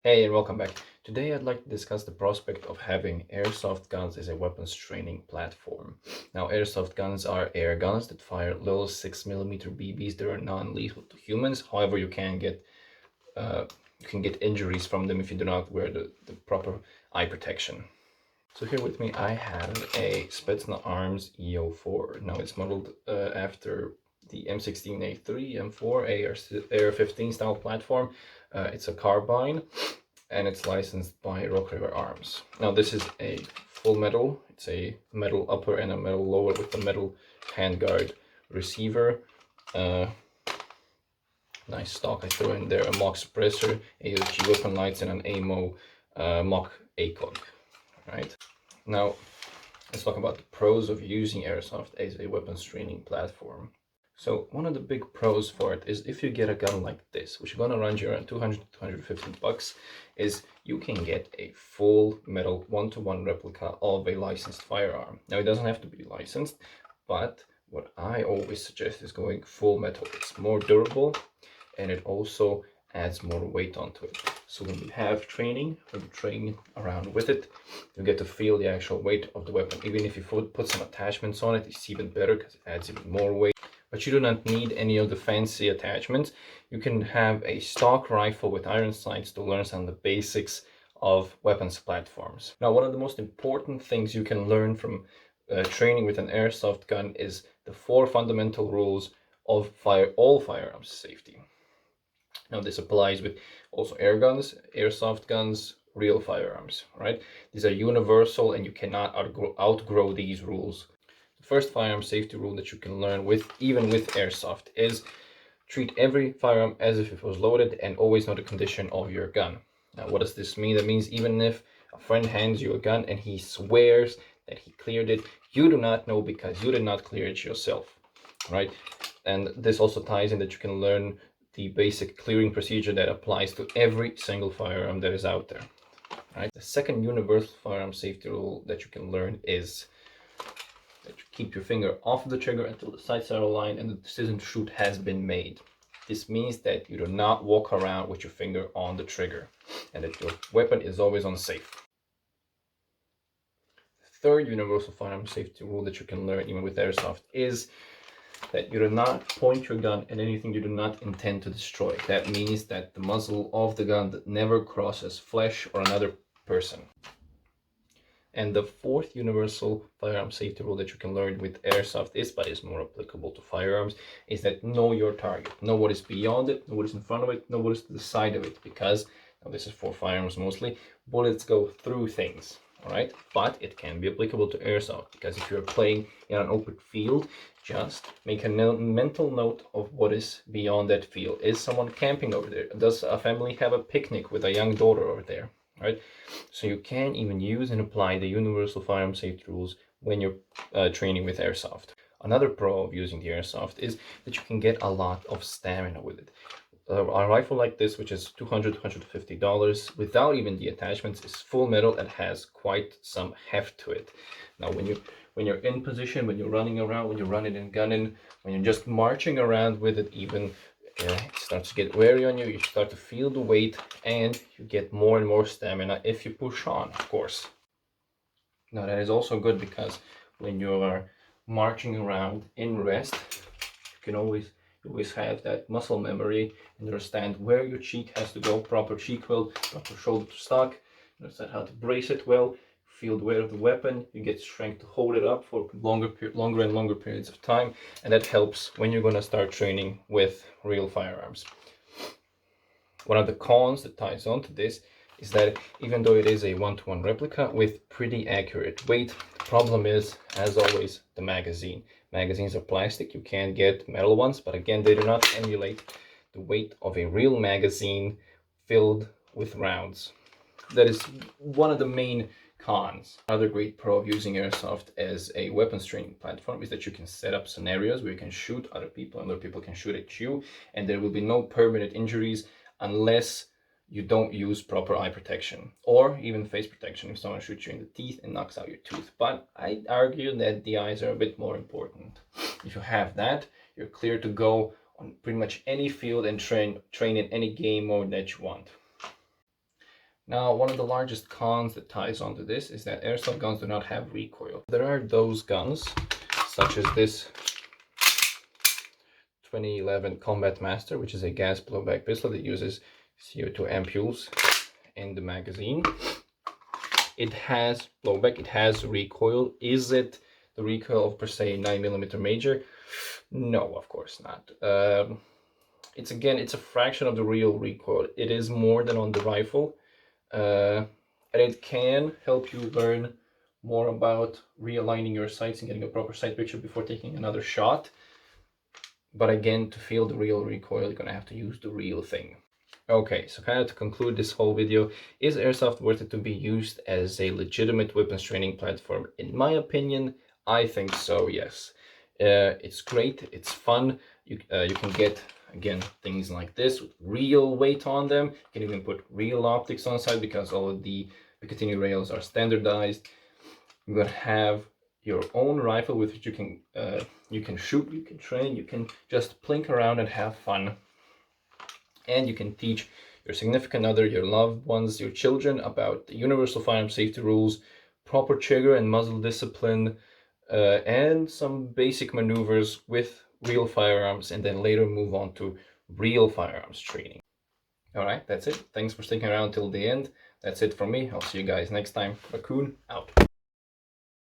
Hey, and welcome back. Today I'd like to discuss the prospect of having airsoft guns as a weapons training platform. Now, airsoft guns are air guns that fire little 6mm BBs that are non-lethal to humans. However, uh, you can get injuries from them if you do not wear the proper eye protection. So here with me I have a Spetsnaz Arms EO4. Now it's modeled after the M16A3, M4, AR-15 style platform. It's a carbine and it's licensed by Recoil Arms. Now this is a full metal. It's a metal upper and a metal lower with a metal handguard receiver. Uh, nice stock. I throw in there a mock suppressor, AOG weapon lights, and an AMO mock ACOG. Right. Now, let's talk about the pros of using Airsoft as a weapons training platform. So one of the big pros for it is if you get a gun like this, which is gonna run you around 200 to 250 bucks, is you can get a full metal one-to-one replica of a licensed firearm. Now it doesn't have to be licensed, but what I always suggest is going full metal. It's more durable and it also adds more weight onto it. So when you have training, when you train around with it, you get to feel the actual weight of the weapon. Even if you put some attachments on it, it's even better because it adds even more weight. But you do not need any of the fancy attachments. You can have a stock rifle with iron sights to learn some of the basics of weapons platforms. Now, one of the most important things you can learn from training with an airsoft gun is the 4 fundamental rules of all firearms safety. Now this applies with also air guns, airsoft guns, real firearms, right? These are universal and you cannot outgrow these rules. The first firearm safety rule that you can learn even with airsoft is treat every firearm as if it was loaded and always know the condition of your gun. Now what does this mean? That means even if a friend hands you a gun and he swears that he cleared it, you do not know because you did not clear it yourself, right? And this also ties in that you can learn the basic clearing procedure that applies to every single firearm that is out there. Right? The second universal firearm safety rule that you can learn is that you keep your finger off the trigger until the sights are aligned and the decision to shoot has been made. This means that you do not walk around with your finger on the trigger and that your weapon is always on safe. The third universal firearm safety rule that you can learn even with airsoft is that you do not point your gun at anything you do not intend to destroy. That means that the muzzle of the gun never crosses flesh or another person. And the fourth universal firearm safety rule that you can learn with airsoft is, but is more applicable to firearms, is that know your target. Know what is beyond it, know what is in front of it, know what is to the side of it, because, now this is for firearms mostly, bullets go through things. All right, but it can be applicable to airsoft because if you're playing in an open field, just make a mental note of what is beyond that field. Is someone camping over there? Does a family have a picnic with a young daughter over there? Right, so you can even use and apply the universal firearm safety rules when you're training with airsoft. Another pro of using the airsoft is that you can get a lot of stamina with it. A rifle like this, which is $200 to $150 without even the attachments, is full metal and has quite some heft to it. Now when you're in position, when you're running around, when you're running and gunning, when you're just marching around with it, even it starts to get weary on you, you start to feel the weight and you get more and more stamina if you push on, of course. Now that is also good because when you are marching around in rest, you always have that muscle memory and understand where your cheek has to go, proper cheek weld, proper shoulder to stock, understand how to brace it well, feel the weight of the weapon, you get strength to hold it up for longer and longer periods of time, and that helps when you're going to start training with real firearms. One of the cons that ties onto this is that even though it is a one-to-one replica with pretty accurate weight, the problem is, as always, the magazine. Magazines are plastic, you can get metal ones, but again, they do not emulate the weight of a real magazine filled with rounds. That is one of the main cons. Another great pro of using airsoft as a weapons training platform is that you can set up scenarios where you can shoot other people and other people can shoot at you, and there will be no permanent injuries unless you don't use proper eye protection or even face protection if someone shoots you in the teeth and knocks out your tooth. But I argue that the eyes are a bit more important. If you have that, you're clear to go on pretty much any field and train in any game mode that you want. Now, one of the largest cons that ties onto this is that airsoft guns do not have recoil. There are those guns, such as this 2011 Combat Master, which is a gas blowback pistol that uses CO2 ampules in the magazine. It has blowback, it has recoil. Is it the recoil of per se 9mm major? No, of course not. It's a fraction of the real recoil. It is more than on the rifle, and it can help you learn more about realigning your sights and getting a proper sight picture before taking another shot. But again, to feel the real recoil, you're gonna have to use the real thing. Okay, so kind of to conclude this whole video, is airsoft worth it to be used as a legitimate weapons training platform? In my opinion, I think so, yes. It's great, it's fun. You can get, again, things like this with real weight on them. You can even put real optics on side because all of the Picatinny rails are standardized. You're gonna have your own rifle with which you can shoot, you can train, you can just plink around and have fun. And you can teach your significant other, your loved ones, your children about the universal firearm safety rules, proper trigger and muzzle discipline, and some basic maneuvers with real firearms, and then later move on to real firearms training. All right, that's it. Thanks for sticking around till the end. That's it from me. I'll see you guys next time. Raccoon out.